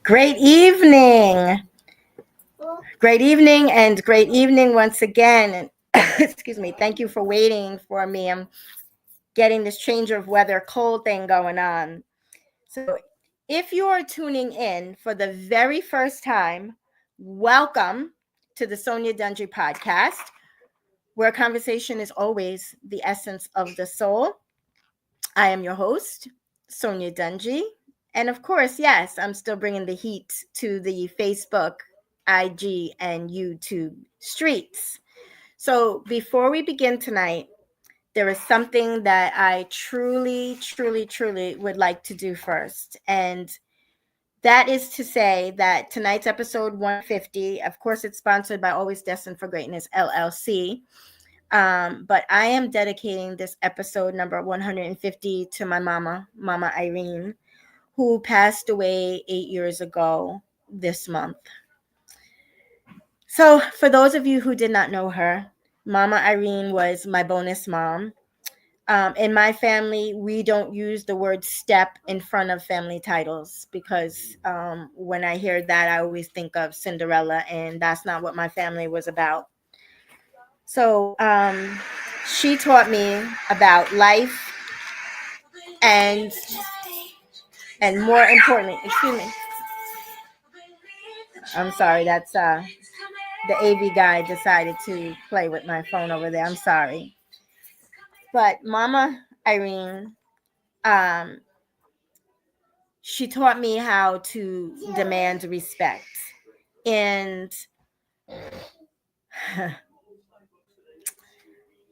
Great evening. Great evening and great evening once again. Excuse me. Thank you for waiting for me. I'm getting this change of weather cold thing going on. So, if you are tuning in for the very first time, welcome to the Sonya Dungee podcast, where conversation is always the essence of the soul. I am your host, Sonya Dungee. And of course, yes, I'm still bringing the heat to the Facebook, IG, and YouTube streets. So before we begin tonight, there is something that I truly, truly, truly would like to do first. And that is to say that tonight's episode 150, of course, it's sponsored by Always Destined for Greatness LLC. But I am dedicating this episode number 150 to my mama, Mama Irene, who passed away 8 years ago this month. So, for those of you who did not know her, Mama Irene was my bonus mom. In my family, we don't use the word step in front of family titles because when I hear that, I always think of Cinderella, and that's not what my family was about. So she taught me about life and more importantly, excuse me. I'm sorry, that's the AV guy decided to play with my phone over there. I'm sorry. But Mama Irene, um, she taught me how to demand respect. And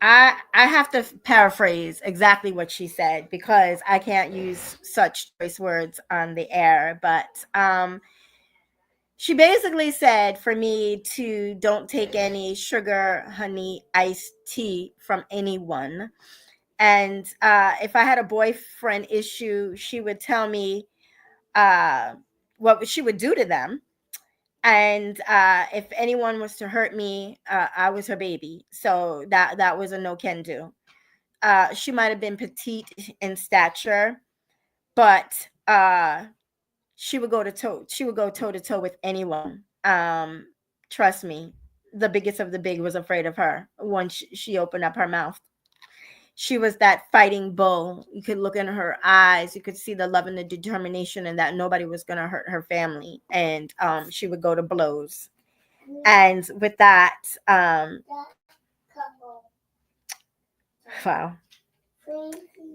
I have to paraphrase exactly what she said because I can't use such choice words on the air. But she basically said for me to don't take any sugar, honey, iced tea from anyone. And if I had a boyfriend issue, she would tell me uh, what she would do to them. And if anyone was to hurt me, I was her baby. So that was a no can do. She might have been petite in stature, but she would go toe to toe with anyone. Trust me, the biggest of the big was afraid of her once she opened up her mouth. She was that fighting bull. You could look in her eyes, you could see the love and the determination, and that nobody was going to hurt her family. And she would go to blows. And with that, wow,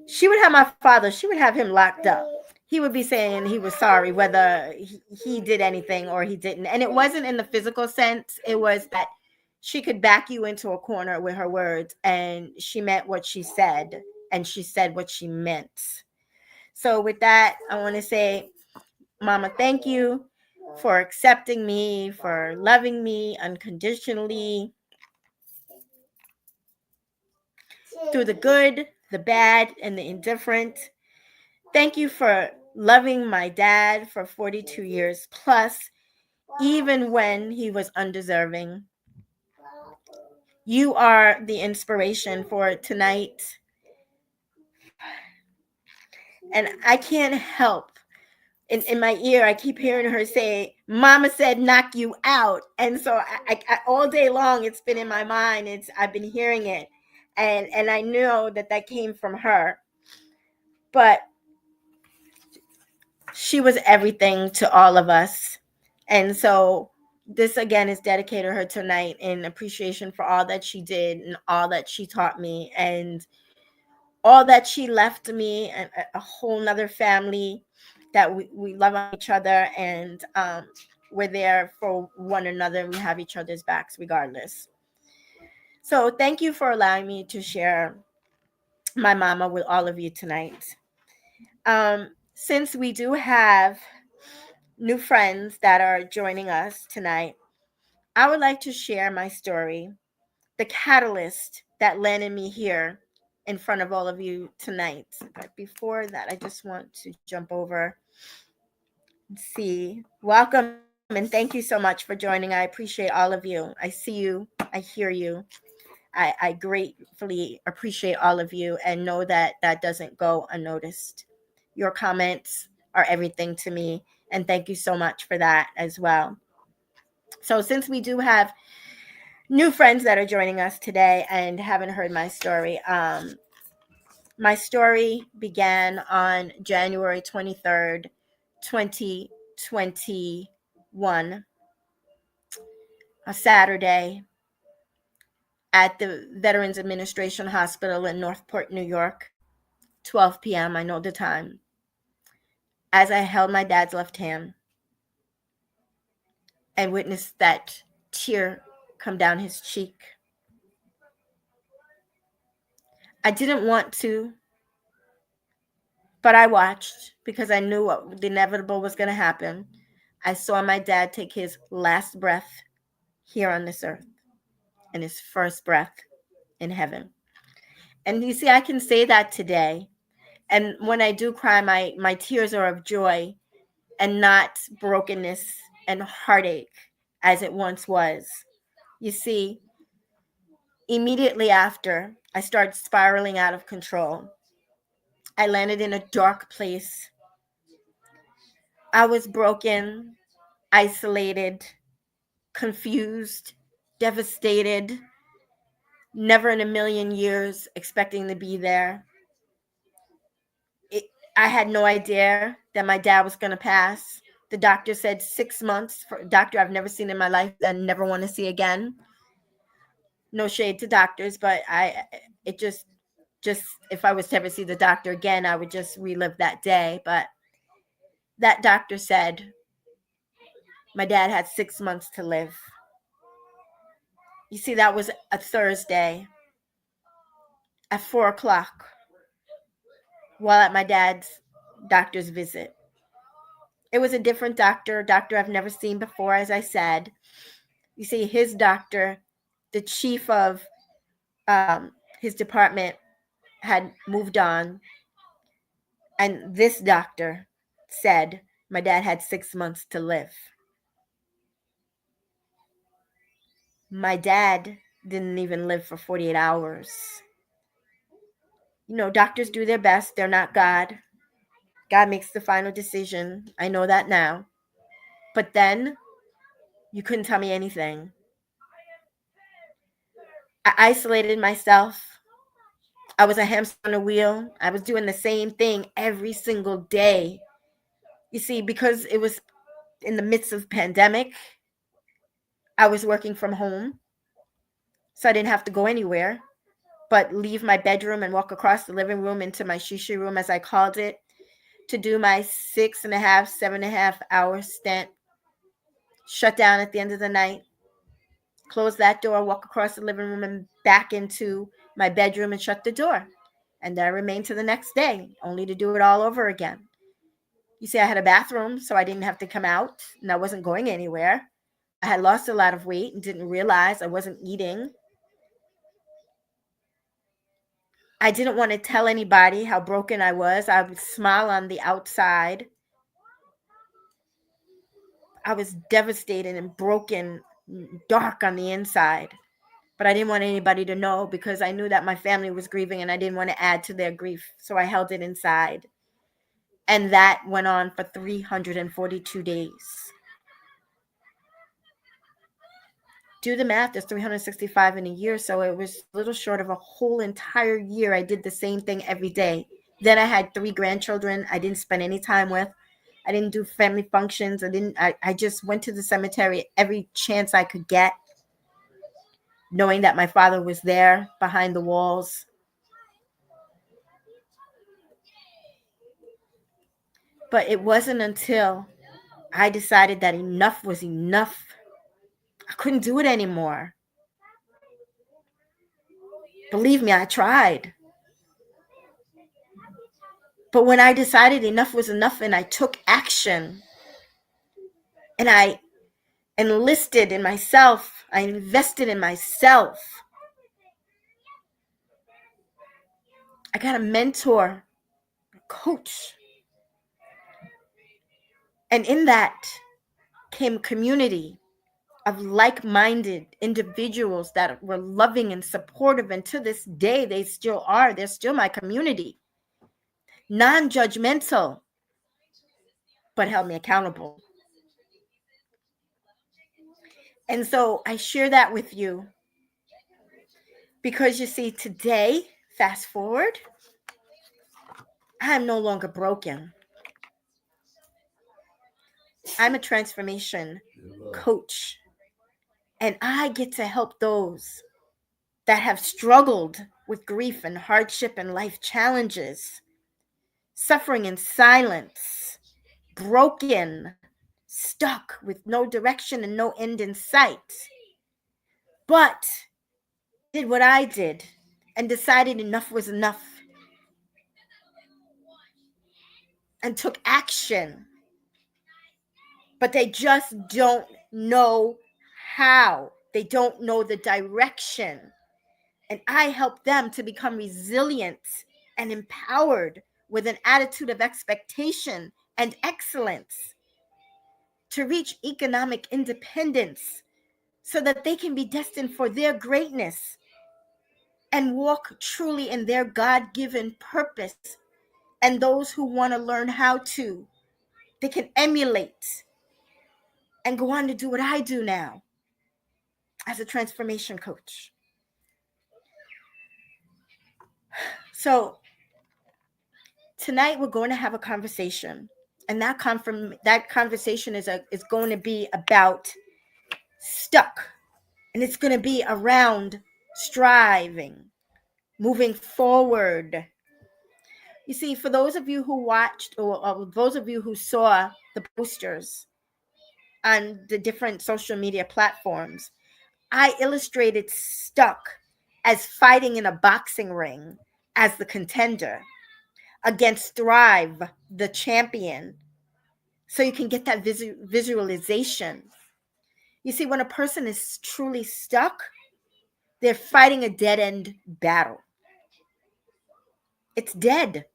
she would have my father, she would have him locked up. He would be saying he was sorry whether he did anything or he didn't. And it wasn't in the physical sense, it was that she could back you into a corner with her words, and she meant what she said, and she said what she meant. So with that, I want to say, Mama, thank you for accepting me, for loving me unconditionally through the good, the bad, and the indifferent. Thank you for loving my dad for 42 years plus, even when he was undeserving. You are the inspiration for tonight. And I can't help. In my ear, I keep hearing her say, Mama said knock you out. And so all day long, it's been in my mind. I've been hearing it. And I know that came from her. But she was everything to all of us. And so this again is dedicated to her tonight in appreciation for all that she did and all that she taught me and all that she left me, and a whole nother family that we love each other, and we're there for one another, and we have each other's backs regardless. So thank you for allowing me to share my mama with all of you tonight. Since we do have new friends that are joining us tonight, I would like to share my story, the catalyst that landed me here in front of all of you tonight. But before that, I just want to jump over and see. Welcome and thank you so much for joining. I appreciate all of you. I see you, I hear you. I gratefully appreciate all of you and know that that doesn't go unnoticed. Your comments are everything to me, And thank you so much for that as well. So since we do have new friends that are joining us today and haven't heard my story began on January 23rd, 2021, a Saturday, at the Veterans Administration Hospital in Northport, New York, 12 p.m., I know the time, as I held my dad's left hand and witnessed that tear come down his cheek. I didn't want to, but I watched because I knew what the inevitable was going to happen. I saw my dad take his last breath here on this earth and his first breath in heaven. And you see, I can say that today. And when I do cry, my tears are of joy and not brokenness and heartache as it once was. You see, immediately after, I started spiraling out of control. I landed in a dark place. I was broken, isolated, confused, devastated, never in a million years expecting to be there. I had no idea that my dad was going to pass. The doctor said 6 months, for a doctor I've never seen in my life and never want to see again. No shade to doctors, but it just if I was to ever see the doctor again, I would just relive that day. But that doctor said my dad had 6 months to live. You see, that was a Thursday at 4 o'clock while at my dad's doctor's visit. It was a different doctor I've never seen before, as I said. You see, his doctor, the chief of his department, had moved on. And this doctor said my dad had 6 months to live. My dad didn't even live for 48 hours. You know, doctors do their best. They're not God. God makes the final decision. I know that now. But then you couldn't tell me anything. I isolated myself. I was a hamster on a wheel. I was doing the same thing every single day. You see, because it was in the midst of pandemic, I was working from home. So I didn't have to go anywhere but leave my bedroom and walk across the living room into my shisha room, as I called it, to do my 6.5, 7.5 hour stint. Shut down at the end of the night, close that door, walk across the living room and back into my bedroom and shut the door. And there I remained to the next day, only to do it all over again. You see, I had a bathroom, so I didn't have to come out, and I wasn't going anywhere. I had lost a lot of weight and didn't realize I wasn't eating. I didn't want to tell anybody how broken I was. I would smile on the outside. I was devastated and broken, dark on the inside. But I didn't want anybody to know because I knew that my family was grieving and I didn't want to add to their grief. So I held it inside. And that went on for 342 days. Do the math, there's 365 in a year. So it was a little short of a whole entire year. I did the same thing every day. Then I had 3 grandchildren I didn't spend any time with. I didn't do family functions. I just went to the cemetery every chance I could get, knowing that my father was there behind the walls. But it wasn't until I decided that enough was enough. I couldn't do it anymore. Believe me, I tried. But when I decided enough was enough and I took action and I enlisted in myself, I invested in myself, I got a mentor, a coach. And in that came community of like-minded individuals that were loving and supportive. And to this day, they still are. They're still my community. Non-judgmental. but held me accountable. And so I share that with you because you see, today, fast forward, I'm no longer broken. I'm a transformation coach, and I get to help those that have struggled with grief and hardship and life challenges, suffering in silence, broken, stuck with no direction and no end in sight. But did what I did and decided enough was enough and took action. But they just don't know how. They don't know the direction. And I help them to become resilient and empowered with an attitude of expectation and excellence to reach economic independence so that they can be destined for their greatness and walk truly in their God-given purpose. And those who want to learn how to, they can emulate and go on to do what I do now as a transformation coach. So tonight we're going to have a conversation, and that conversation is going to be about stuck, and it's going to be around striving, moving forward. You see, for those of you who watched, or those of you who saw the posters on the different social media platforms, I illustrated stuck as fighting in a boxing ring as the contender against Thrive, the champion. So you can get that visualization. You see, when a person is truly stuck, they're fighting a dead-end battle. It's dead.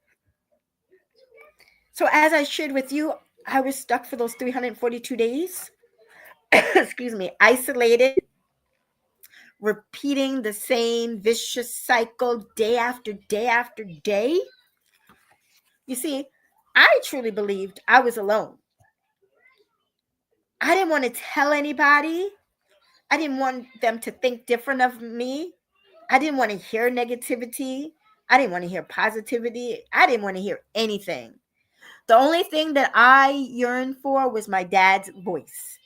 So as I shared with you, I was stuck for those 342 days. Excuse me, isolated, repeating the same vicious cycle day after day after day. You see, I truly believed I was alone. I didn't want to tell anybody. I didn't want them to think different of me. I didn't want to hear negativity. I didn't want to hear positivity. I didn't want to hear anything. The only thing that I yearned for was my dad's voice,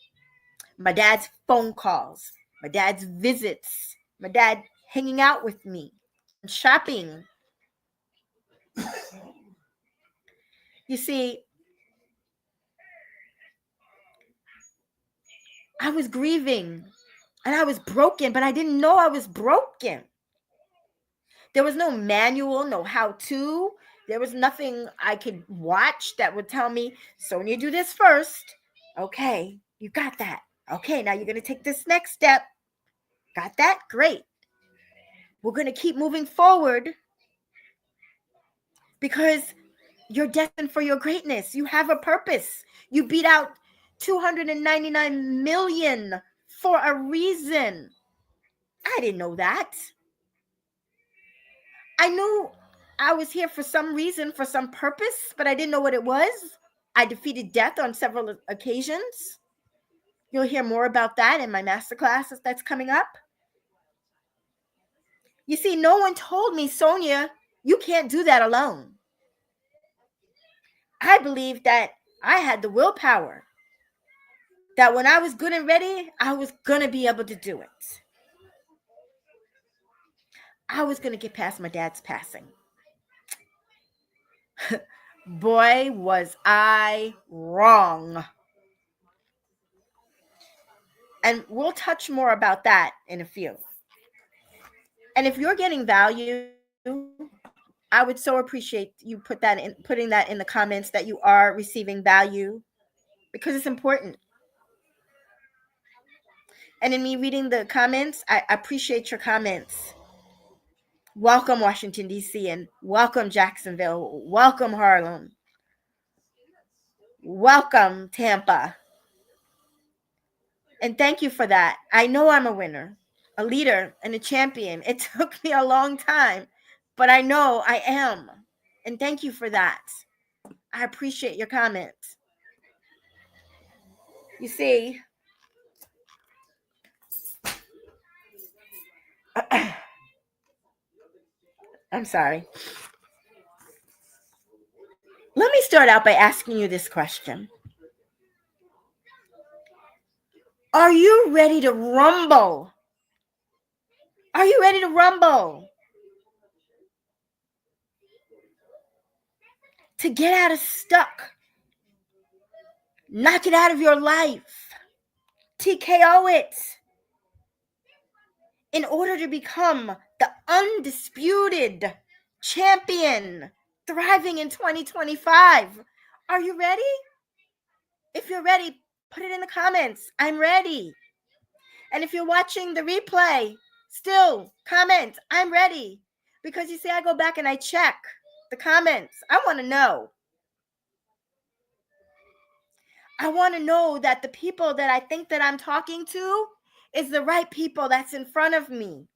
my dad's phone calls, my dad's visits, my dad hanging out with me, shopping. You see, I was grieving and I was broken, but I didn't know I was broken. There was no manual, no how to. There was nothing I could watch that would tell me, Sonya, do this first. Okay, you got that. Okay, now you're going to take this next step. Got that? Great. We're going to keep moving forward because you're destined for your greatness. You have a purpose. You beat out 299 million for a reason. I didn't know that. I knew I was here for some reason, for some purpose, but I didn't know what it was. I defeated death on several occasions. You'll hear more about that in my masterclass that's coming up. You see, no one told me, Sonya, you can't do that alone. I believed that I had the willpower, that when I was good and ready, I was going to be able to do it. I was going to get past my dad's passing. Boy, was I wrong. And we'll touch more about that in a few. And if you're getting value, I would so appreciate you putting that in the comments that you are receiving value, because it's important. And in me reading the comments, I appreciate your comments. Welcome, Washington, D.C., and welcome, Jacksonville. Welcome, Harlem. Welcome, Tampa. And thank you for that. I know I'm a winner, a leader, and a champion. It took me a long time, but I know I am. And thank you for that. I appreciate your comments. You see, I'm sorry. Let me start out by asking you this question. Are you ready to rumble? Are you ready to rumble? To get out of stuck. Knock it out of your life. TKO it. In order to become the undisputed champion thriving in 2025. Are you ready? If you're ready, put it in the comments. I'm ready. And if you're watching the replay, still comment, I'm ready. Because you see, I go back and I check the comments. I want to know. I want to know that the people that I think that I'm talking to is the right people that's in front of me.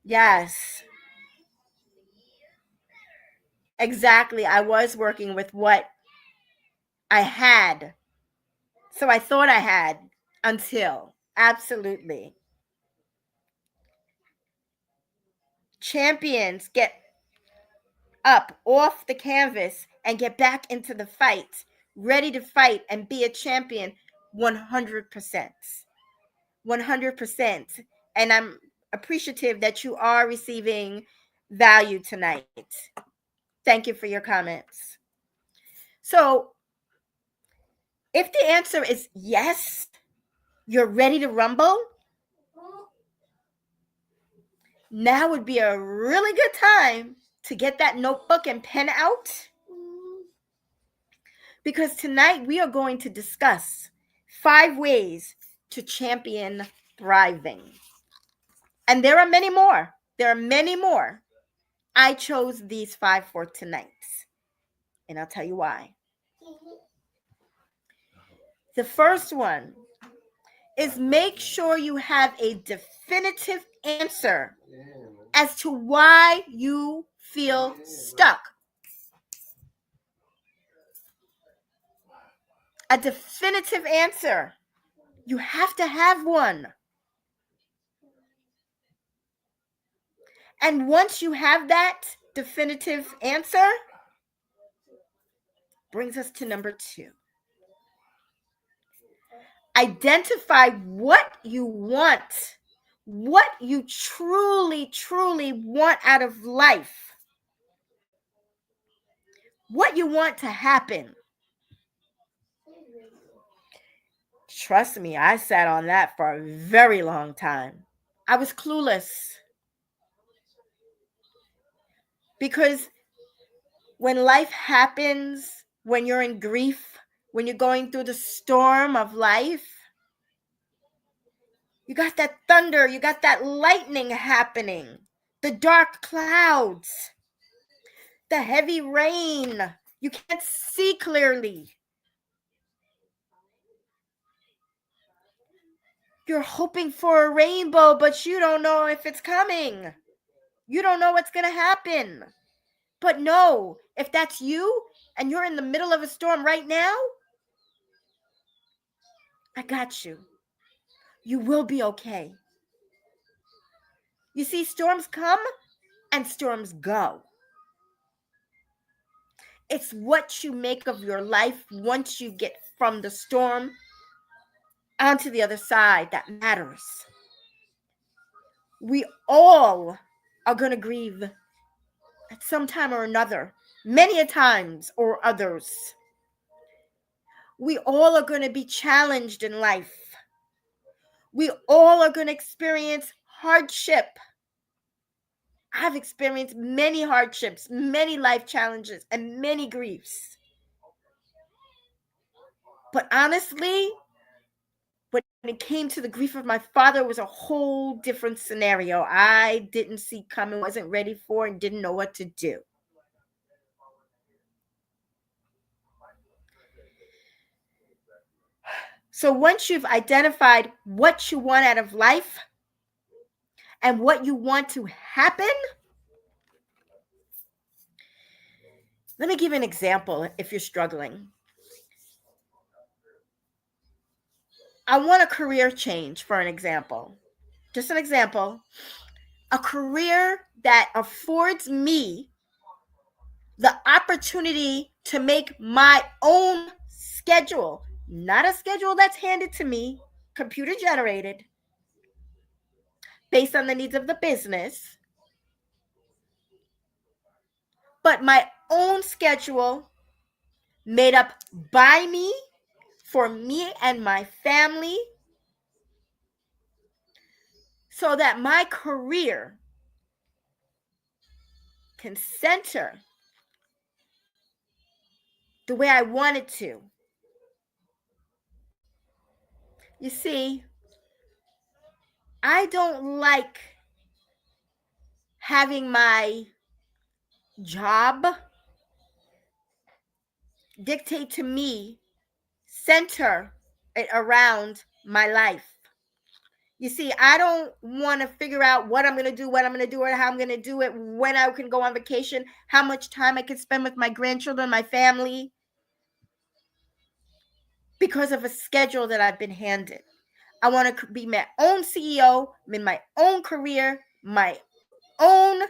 Yes. Exactly. I was working with what I had. So I thought I had until. Absolutely. Champions get up off the canvas and get back into the fight, ready to fight and be a champion 100%. 100%. And I'm appreciative that you are receiving value tonight. Thank you for your comments. So, if the answer is yes, you're ready to rumble, now would be a really good time to get that notebook and pen out, because tonight we are going to discuss 5 ways to champion thriving. And there are many more. There are many more. I chose these 5 for tonight, and I'll tell you why. The first one is make sure you have a definitive answer as to why you feel stuck. A definitive answer. You have to have one. And once you have that definitive answer, brings us to number 2. Identify what you want, what you truly, truly want out of life, what you want to happen. Trust me, I sat on that for a very long time. I was clueless. Because when life happens, when you're in grief, when you're going through the storm of life, you got that thunder, you got that lightning happening, the dark clouds, the heavy rain. You can't see clearly. You're hoping for a rainbow, but you don't know if it's coming. You don't know what's going to happen. But no, if that's you and you're in the middle of a storm right now, I got you. You will be okay. You see, storms come and storms go. It's what you make of your life once you get from the storm onto the other side that matters. We all are going to grieve at some time or another, many a times or others. We all are going to be challenged in life. We all are going to experience hardship. I've experienced many hardships, many life challenges, and many griefs. But honestly, when it came to the grief of my father, it was a whole different scenario. I didn't see coming, wasn't ready for, and didn't know what to do. So once you've identified what you want out of life and what you want to happen. Let me give you an example if you're struggling. I want a career change, for an example. Just an example. A career that affords me the opportunity to make my own schedule, not a schedule that's handed to me, computer generated, based on the needs of the business, but my own schedule made up by me, for me and my family, so that my career can center the way I want it to. You see, I don't like having my job dictate to me, center it around my life. You see, I don't want to figure out what I'm going to do, or how I'm going to do it, when I can go on vacation, how much time I can spend with my grandchildren, my family, because of a schedule that I've been handed. I want to be my own CEO, in my own career, my own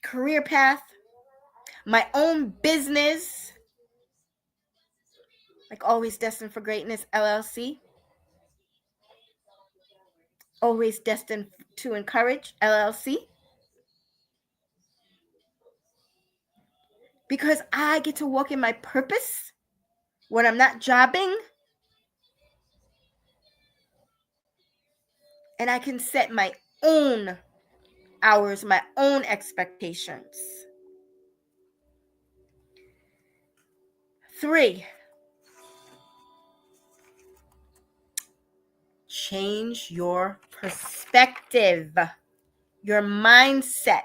career path, my own business, like Always Destined for Greatness, LLC. Always Destined to Encourage, LLC. Because I get to walk in my purpose when I'm not jobbing. And I can set my own hours, my own expectations. 3, change your perspective, your mindset.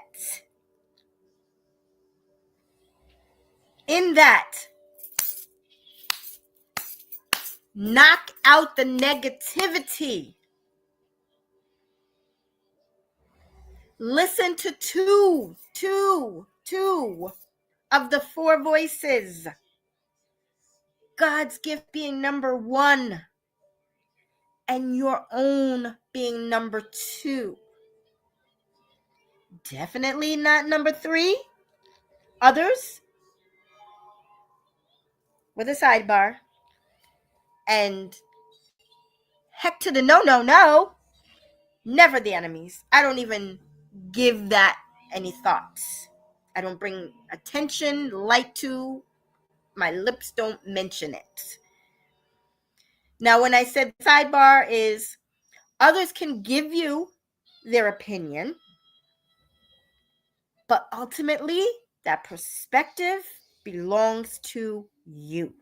In that, knock out the negativity. Listen to two of the 4 voices. God's gift being number 1, and your own being number 2. Definitely not number 3. Others with a sidebar. And heck to the no. Never the enemies. I don't even give that any thoughts. I don't bring attention, light to. My lips don't mention it. Now, when I said sidebar is, others can give you their opinion, but ultimately that perspective belongs to you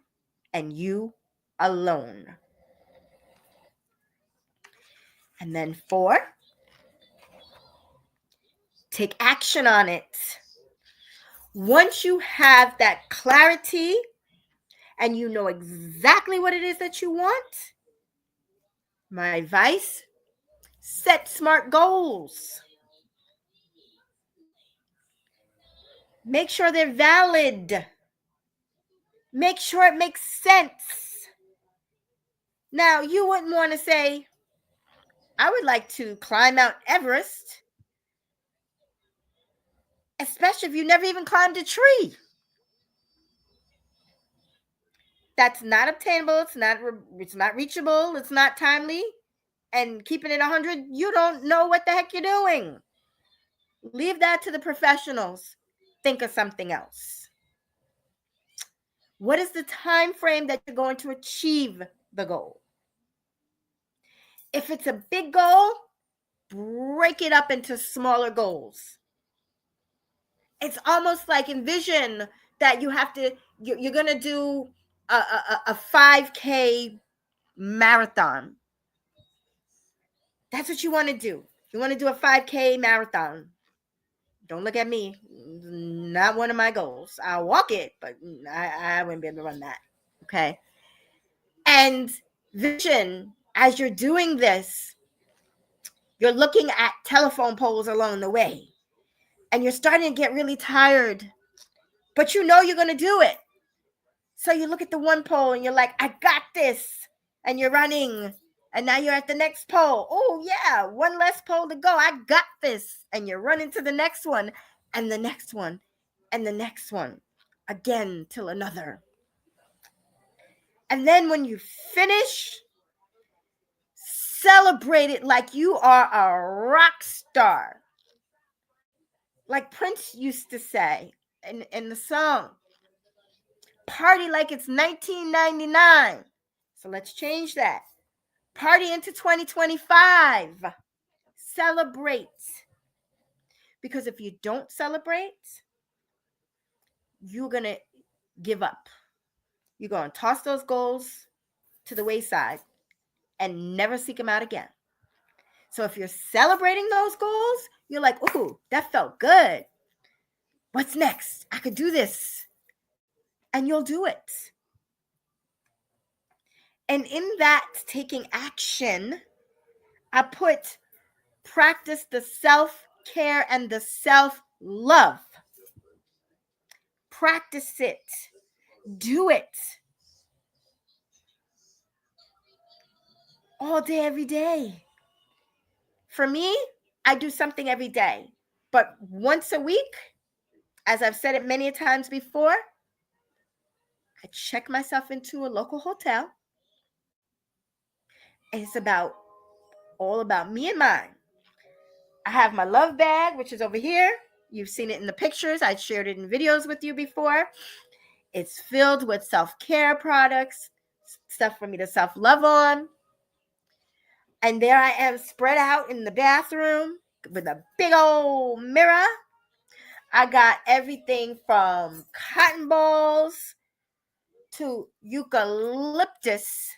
and you alone. And then 4, take action on it. Once you have that clarity and you know exactly what it is that you want, my advice, set smart goals. Make sure they're valid. Make sure it makes sense. Now, you wouldn't want to say, I would like to climb Mount Everest, especially if you never even climbed a tree. That's not obtainable. It's not reachable. It's not timely. And keeping it 100, you don't know what the heck you're doing. Leave that to the professionals. Think of something else. What is the time frame that you're going to achieve the goal? If it's a big goal, break it up into smaller goals. It's almost like envision that you're going to do a 5K marathon. That's what you want to do. You want to do a 5K marathon. Don't look at me. Not one of my goals. I'll walk it, but I wouldn't be able to run that. Okay. And vision As you're doing this, you're looking at telephone poles along the way, and you're starting to get really tired, but you know you're going to do it. So you look at the one pole and you're like, I got this. And you're running. And now you're at the next pole. Oh, yeah, one less pole to go. I got this. And you're running to the next one and the next one and the next one. Again, till another. And then when you finish, celebrate it like you are a rock star. Like Prince used to say in the song, party like it's 1999. So let's change that. Party into 2025. Celebrate. Because if you don't celebrate, you're going to give up. You're going to toss those goals to the wayside and never seek them out again. So if you're celebrating those goals, you're like, ooh, that felt good. What's next? I could do this. And you'll do it. And in that taking action, I put practice the self-care and the self-love. Practice it. Do it. All day, every day. For me, I do something every day. But once a week, as I've said it many times before, I check myself into a local hotel. And it's all about me and mine. I have my love bag, which is over here. You've seen it in the pictures. I shared it in videos with you before. It's filled with self-care products, stuff for me to self-love on. And there I am spread out in the bathroom with a big old mirror. I got everything from cotton balls to eucalyptus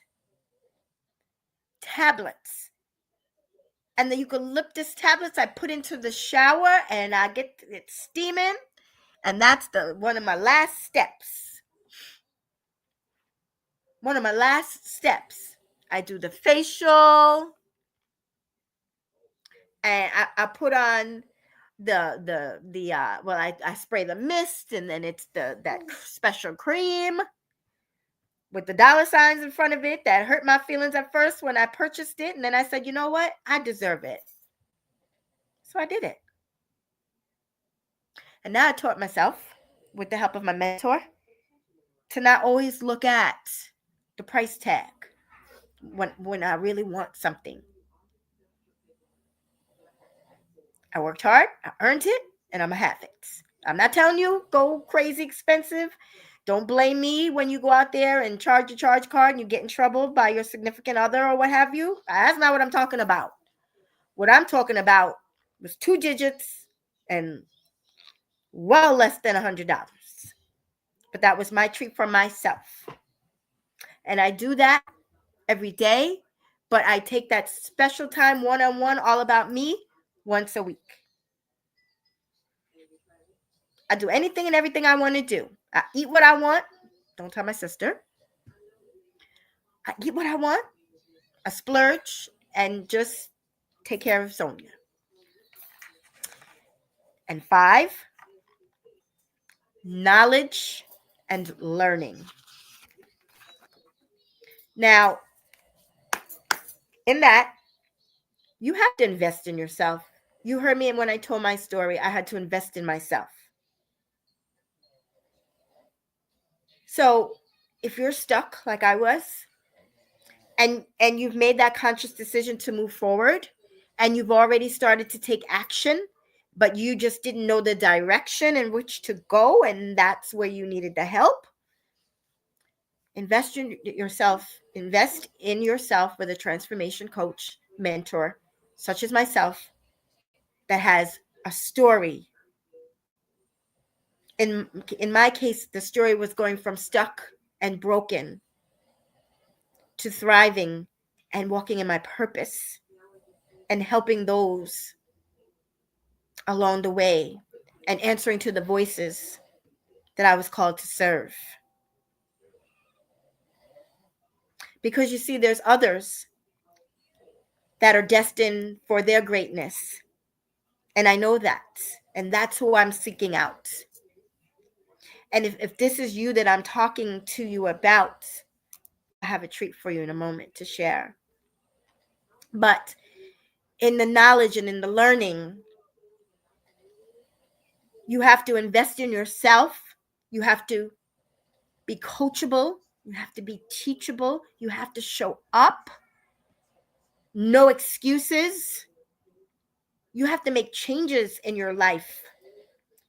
tablets. And the eucalyptus tablets I put into the shower and I get it steaming. And that's one of my last steps. One of my last steps. I do the facial. And I put on I spray the mist, and then it's that special cream with the dollar signs in front of it that hurt my feelings at first when I purchased it. And then I said, you know what? I deserve it. So I did it. And now I taught myself, with the help of my mentor, to not always look at the price tag when I really want something. I worked hard, I earned it, and I'm going to have it. I'm not telling you go crazy expensive. Don't blame me when you go out there and charge your charge card and you get in trouble by your significant other or what have you. That's not what I'm talking about. What I'm talking about was 2 digits and well less than $100. But that was my treat for myself. And I do that every day, but I take that special time one-on-one, all about me, once a week. I do anything and everything I want to do. I eat what I want. Don't tell my sister. I eat what I want. I splurge and just take care of Sonya. And 5, knowledge and learning. Now, in that, you have to invest in yourself. You heard me when I told my story. I had to invest in myself. So if you're stuck like I was, and you've made that conscious decision to move forward, and you've already started to take action, but you just didn't know the direction in which to go, and that's where you needed the help, invest in yourself with a transformation coach, mentor, such as myself, that has a story. In my case, the story was going from stuck and broken to thriving and walking in my purpose and helping those along the way and answering to the voices that I was called to serve. Because you see, there's others that are destined for their greatness. And I know that. And that's who I'm seeking out. And if this is you that I'm talking to you about, I have a treat for you in a moment to share. But in the knowledge and in the learning, you have to invest in yourself. You have to be coachable. You have to be teachable. You have to show up. No excuses. You have to make changes in your life.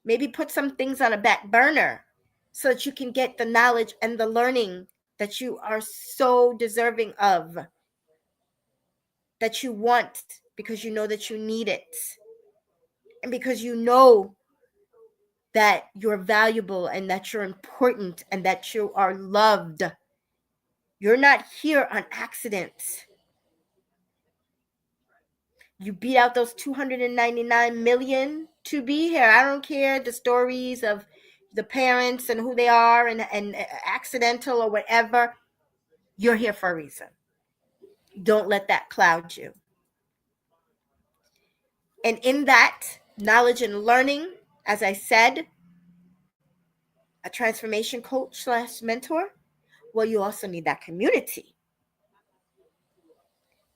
Maybe put some things on a back burner so that you can get the knowledge and the learning that you are so deserving of, that you want because you know that you need it, and because you know that you're valuable and that you're important and that you are loved. You're not here on accident. You beat out those 299 million to be here. I don't care the stories of the parents and who they are and accidental or whatever. You're here for a reason. Don't let that cloud you. And in that knowledge and learning, as I said, a transformation coach / mentor, well, you also need that community.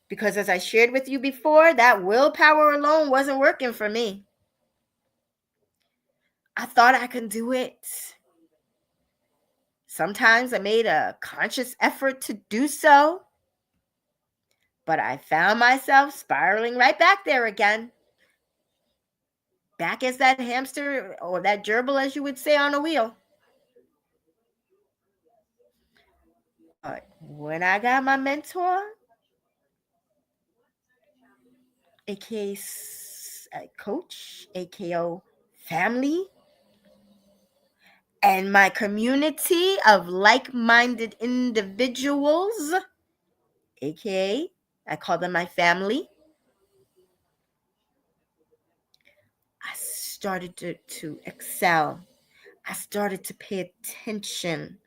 Because as I shared with you before, that willpower alone wasn't working for me. I thought I could do it. Sometimes I made a conscious effort to do so, but I found myself spiraling right back there again. Back as that hamster or that gerbil, as you would say, on a wheel. But when I got my mentor, aka coach, aka family, and my community of like-minded individuals, aka I call them my family, I started to excel. I started to pay attention.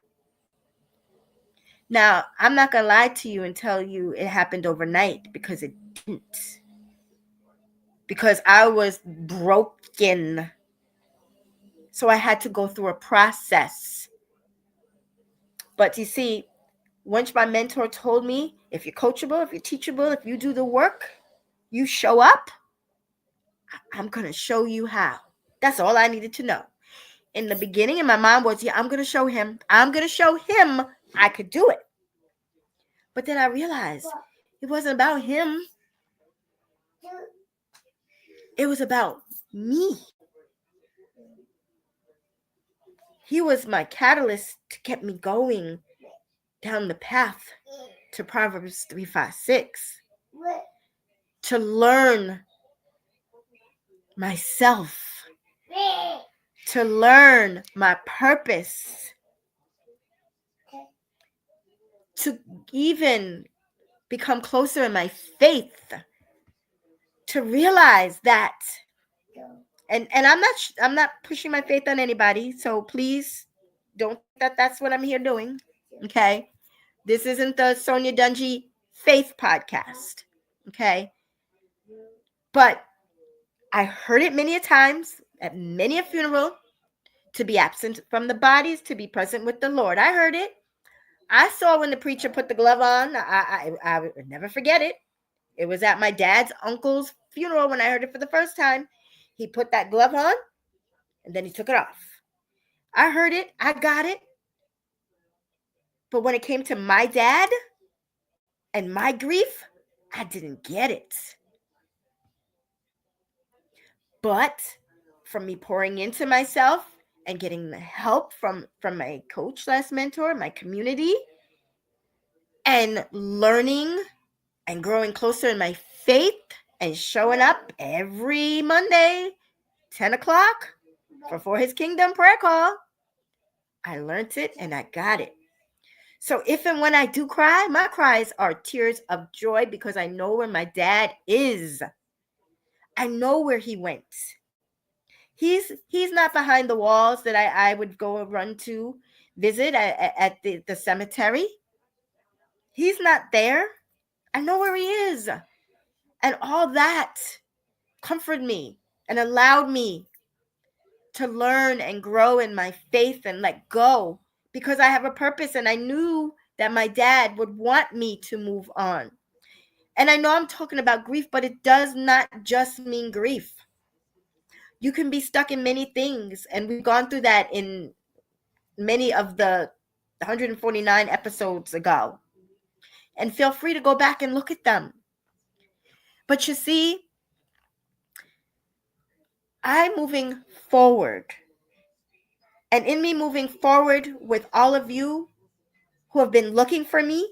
Now, I'm not going to lie to you and tell you it happened overnight, because it didn't. Because I was broken. So I had to go through a process. But you see, once my mentor told me, if you're coachable, if you're teachable, if you do the work, you show up, I'm going to show you how. That's all I needed to know. In the beginning, in my mind was, yeah, I'm going to show him. I'm going to show him I could do it. But then I realized it wasn't about him. It was about me. He was my catalyst to get me going down the path to Proverbs 3, 5, 6. To learn myself. To learn my purpose. To even become closer in my faith. To realize that. And I'm not pushing my faith on anybody. So please don't think that that's what I'm here doing. Okay. This isn't the Sonya Dungee faith podcast. Okay. But I heard it many a times at many a funeral, to be absent from the bodies, to be present with the Lord. I heard it. I saw when the preacher put the glove on. I would never forget it. It was at my dad's uncle's funeral when I heard it for the first time. He put that glove on and then he took it off. I heard it. I got it. But when it came to my dad and my grief, I didn't get it. But from me pouring into myself and getting the help from my coach / mentor, my community, and learning and growing closer in my faith and showing up every Monday, 10 o'clock for His Kingdom prayer call, I learned it and I got it. So if and when I do cry, my cries are tears of joy, because I know where my dad is. I know where he went. He's not behind the walls that I would go run to visit at the cemetery. He's not there. I know where he is. And all that comforted me and allowed me to learn and grow in my faith and let go, because I have a purpose, and I knew that my dad would want me to move on. And I know I'm talking about grief, but it does not just mean grief. You can be stuck in many things, and we've gone through that in many of the 149 episodes ago. And feel free to go back and look at them. But you see, I'm moving forward. And in me moving forward with all of you who have been looking for me,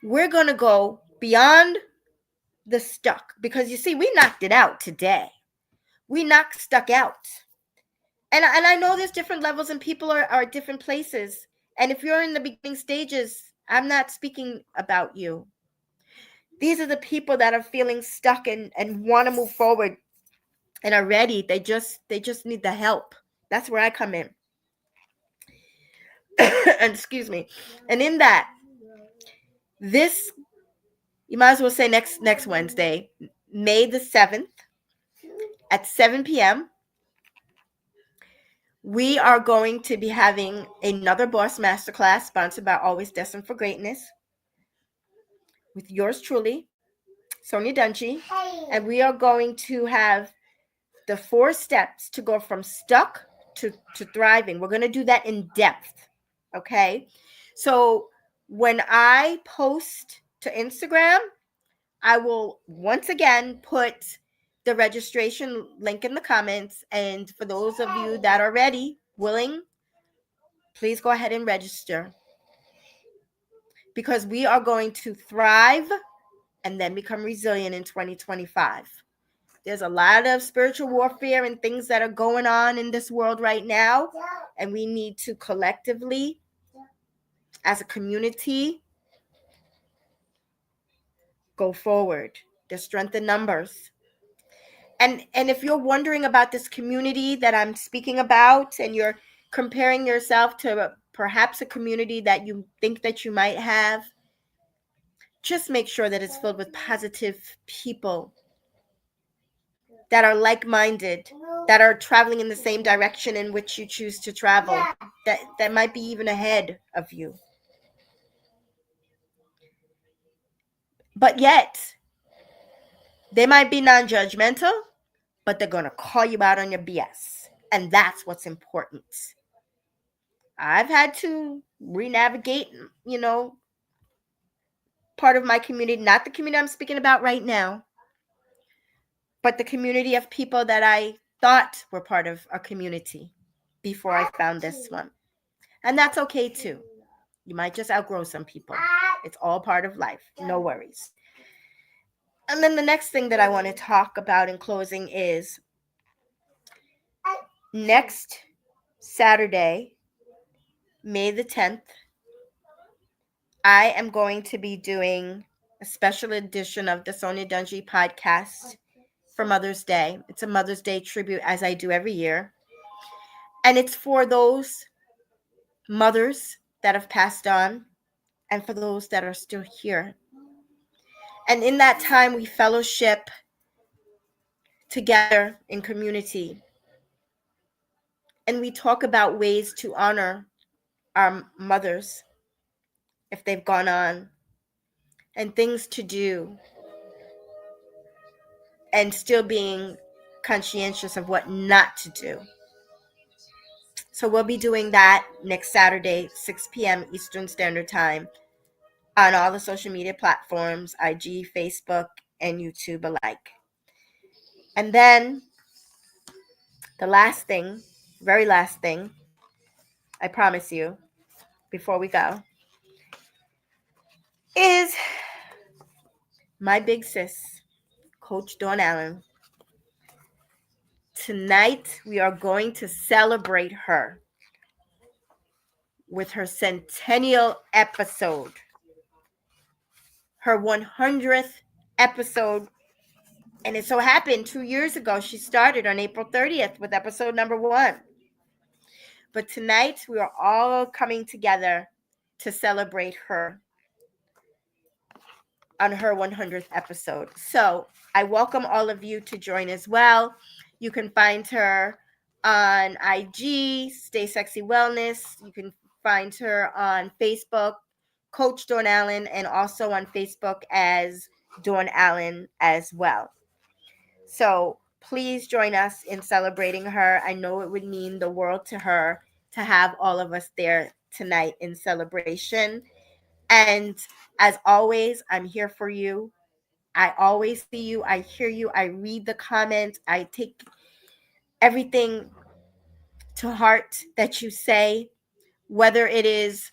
we're going to go beyond the stuck. Because you see, we knocked it out today. We knocked stuck out. And I know there's different levels and people are at different places. And if you're in the beginning stages, I'm not speaking about you. These are the people that are feeling stuck and want to move forward and are ready. They just need the help. That's where I come in. And excuse me. And in that, this, you might as well say next Wednesday, May the 7th at 7 p.m., we are going to be having another Boss Masterclass sponsored by Always Destined for Greatness with yours truly, Sonya Dungee. And we are going to have the 4 steps to go from stuck to thriving. We're going to do that in depth. Okay. So when I post to Instagram, I will once again put the registration link in the comments. And for those of you that are ready, willing, please go ahead and register. Because we are going to thrive and then become resilient in 2025. There's a lot of spiritual warfare and things that are going on in this world right now. And we need to collectively, as a community, go forward. There's strength in numbers. And if you're wondering about this community that I'm speaking about, and you're comparing yourself to perhaps a community that you think that you might have, just make sure that it's filled with positive people that are like-minded, that are traveling in the same direction in which you choose to travel, that might be even ahead of you. But yet, they might be non-judgmental, but they're going to call you out on your BS. And that's what's important. I've had to re-navigate, part of my community, not the community I'm speaking about right now, but the community of people that I thought were part of a community before I found this one. And that's okay too. You might just outgrow some people. It's all part of life. No worries. And then the next thing that I want to talk about in closing is next Saturday, May the 10th, I am going to be doing a special edition of the Sonya Dungee podcast for Mother's Day. It's a Mother's Day tribute, as I do every year. And it's for those mothers that have passed on and for those that are still here. And in that time, we fellowship together in community. And we talk about ways to honor our mothers if they've gone on, and things to do, and still being conscientious of what not to do. So we'll be doing that next Saturday, 6 p.m. Eastern Standard Time on all the social media platforms, IG, Facebook, and YouTube alike. And then the last thing, very last thing, I promise you, before we go, is my big sis, Coach Dawn Allen. Tonight, we are going to celebrate her with her centennial episode, her 100th episode. And it so happened 2 years ago, she started on April 30th with episode number 1. But tonight, we are all coming together to celebrate her. on her 100th episode. So I welcome all of you to join as well. You can find her on IG, Stay Sexy Wellness. You can find her on Facebook, Coach Dawn Allen, and also on Facebook as Dawn Allen as well. So please join us in celebrating her. I know it would mean the world to her to have all of us there tonight in celebration. And as always, I'm here for you. I always see you. I hear you. I read the comments. I take everything to heart that you say, whether it is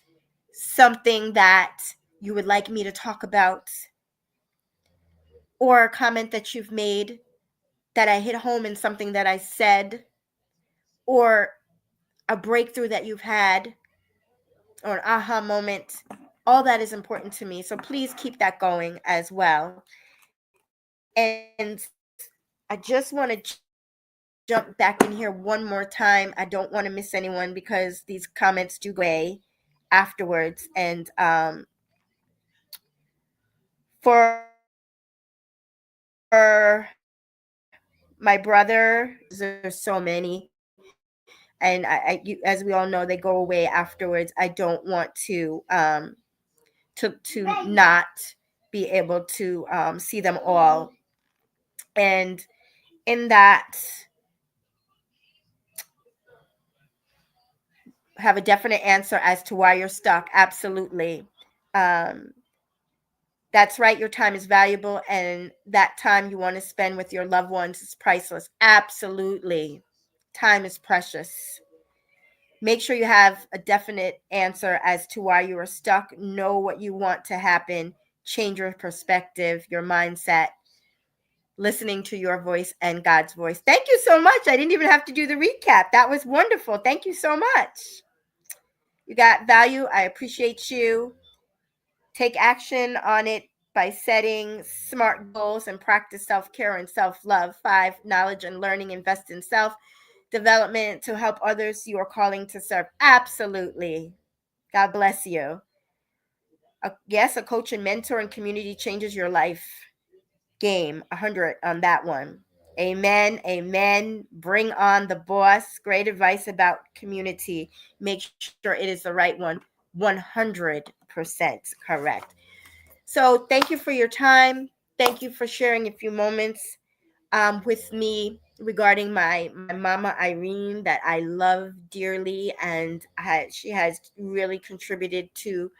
something that you would like me to talk about or a comment that you've made that I hit home in something that I said, or a breakthrough that you've had, or an aha moment. All that is important to me. So please keep that going as well. And I just want to jump back in here one more time. I don't want to miss anyone because these comments do go away afterwards. And for my brother, there's so many. And as we all know, they go away afterwards. I don't want to not be able to see them all. And in that, have a definite answer as to why you're stuck. Absolutely. Um, that's right. Your time is valuable, and that time you want to spend with your loved ones is priceless. Absolutely. Time is precious. Make sure you have a definite answer as to why you are stuck. Know what you want to happen. Change your perspective, your mindset, listening to your voice and God's voice. Thank you so much. I didn't even have to do the recap. That was wonderful. Thank you so much. You got value. I appreciate you. Take action on it by setting smart goals and practice self-care and self-love. 5, knowledge and learning. Invest in self-development to help others you are calling to serve. Absolutely. God bless you. Yes, a coach and mentor and community changes your life. Game 100 on that one. Amen. Amen. Bring on the boss. Great advice about community. Make sure it is the right one. 100% correct. So thank you for your time. Thank you for sharing a few moments with me regarding my mama Irene that I love dearly, and she has really contributed to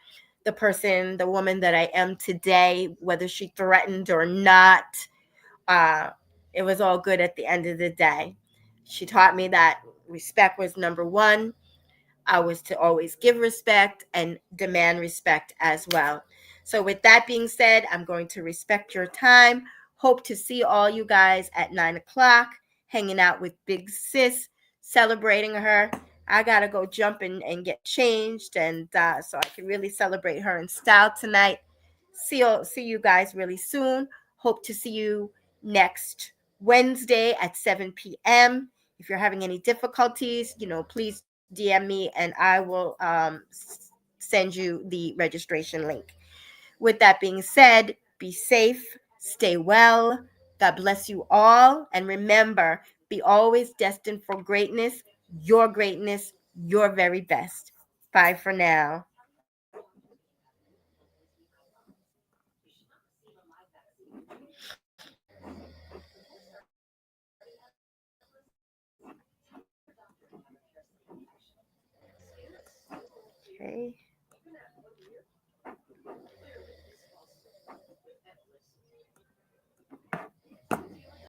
the woman that I am today, whether she threatened or not. Uh, it was all good at the end of the day. She taught me that respect was number one. I was to always give respect and demand respect as well. So, with that being said, I'm going to respect your time. Hope to see all you guys at 9 o'clock, hanging out with Big Sis, celebrating her. I got to go jump and get changed, and so I can really celebrate her in style tonight. See you guys really soon. Hope to see you next Wednesday at 7 p.m. If you're having any difficulties, please DM me and I will send you the registration link. With that being said, be safe, stay well. God bless you all. And remember, be always destined for greatness, your very best. Bye for now. Okay.